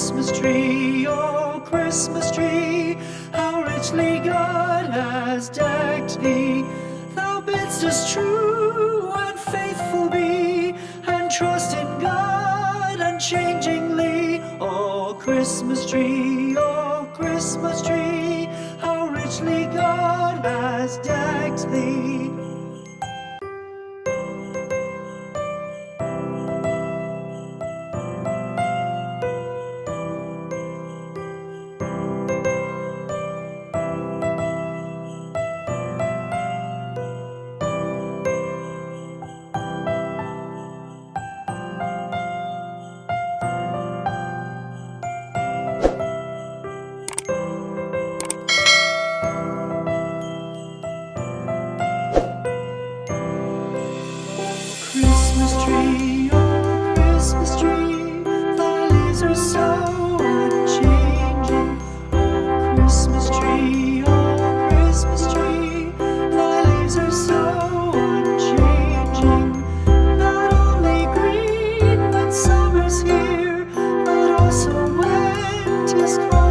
Christmas tree, oh Christmas tree, how richly God has decked thee. Thou bidst us true and faithful be, and trust in God unchangingly. Oh Christmas tree, how richly God has decked thee. Christmas tree, oh Christmas tree, thy leaves are so unchanging. Oh Christmas tree, thy leaves are so unchanging. Not only green when summer's here, but also when 'tis cold.